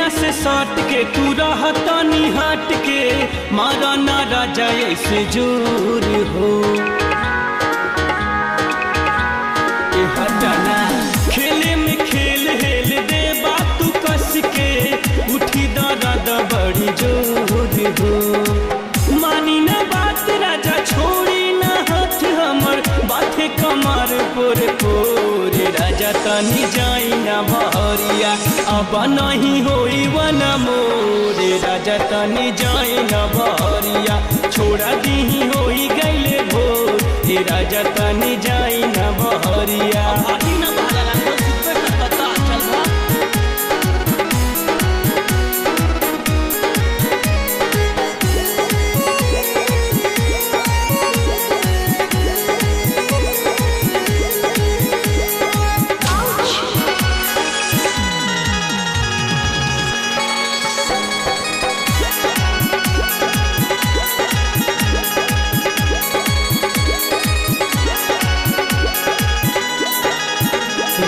बहिया से सट के तू रहतनी हट के मारा ना राजा ऐसे जोर हो हटाना खेले में खेल हेल दे बात तू कस के उठी दर्द बड़ी जोर हो मानी ना बात राजा छोड़ी ना हाथ हमर बाथे कमर पोर पोर राजा तनी जाई ना बहरिया अब नहीं होई वन मोर राजा तनी जाई ना बहरिया छोड़ा दी होई गईले भोर राजा तनी जाई ना बहरिया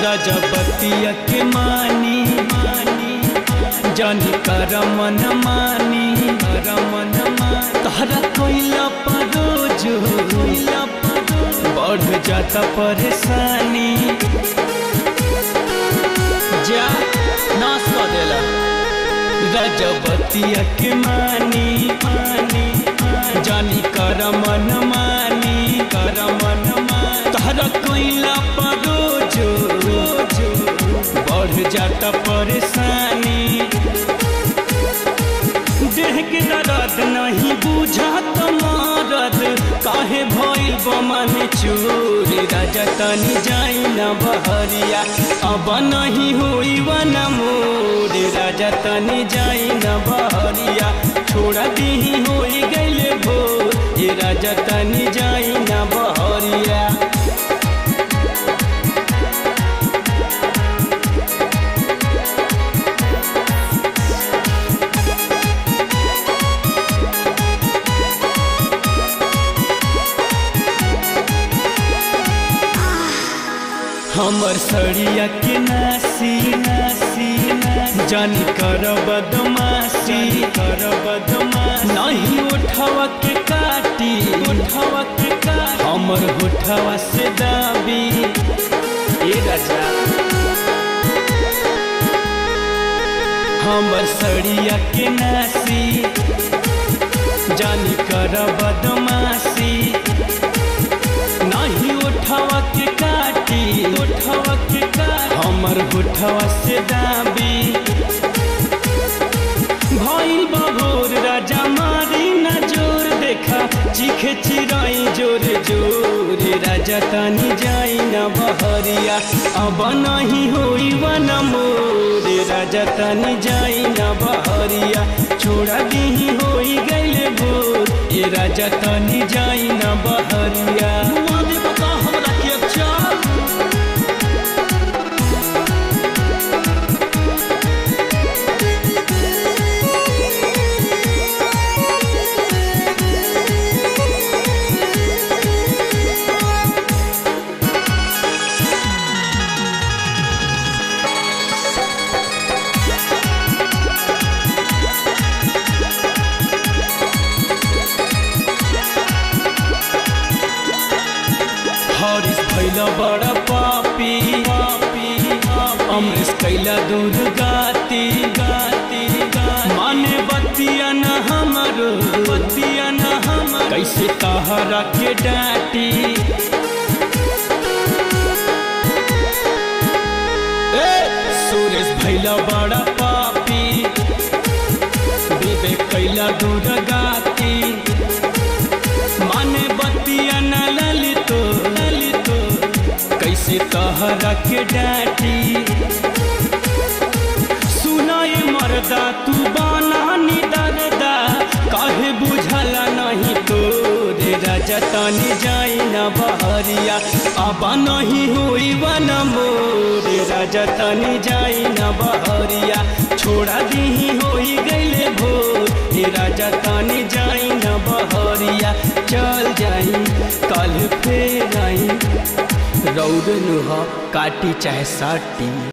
रजबतिया के मानी जानी कर मन मानी तहरा कोइला परोज बढ़ जाता परेशानी जा नाश कर देला रजबतिया के मानी जानी कर मन मानी तहरा कोइला परोज बढ़ जाता परेशानी देह के दर्द नहीं बुझात मरद काहे भइल बमन चोर राजा तनी जाई ना बहरिया अब नहीं होई वन मोर राजा तनी जाई ना बहरिया छोड़ा दी होई गईले भोर राजा तनी जाई ना बहरिया हमर सड़िया के नासी जानी कर बदमाशी नहीं उठावा के काटी हमर उठावा से दाबी ए राजा हमर सड़िया के नासी जानी कर बदमाशी नहीं उठावा के काटी हमर उठावा से दाबी भइल बभोर राजा मारी ना जोर देखा चीखे चिराई जोर जोर राजा तनी जाई ना बहरिया अब नहीं होई वन मोर राजा तनी जाई ना बहरिया छोड़ा दी होई गईले भोर राजा तनी जाई ना बहरिया हरीश भैला बड़ा पापी अमृत कैला दूर गाती माने बतिया न हमरो कैसे तहरा के डांटी सुरेश भैला बड़ा पापी विवेक कैला दूर गाती माने बतिया न ललितो कैसे तहरा के डांटी सुनाए मर्दा तू बाना निदरदा काहे बुझला नहीं तोरे राजा तनी जाई ना बहरिया अब नहीं होई वन मोर राजा तनी जाई ना बहरिया छोड़ा दी होई गईले भोर राजा तनी जाई ना बहरिया चल जाई कल फेर आई रौद नुहा काटी चाहे साटी।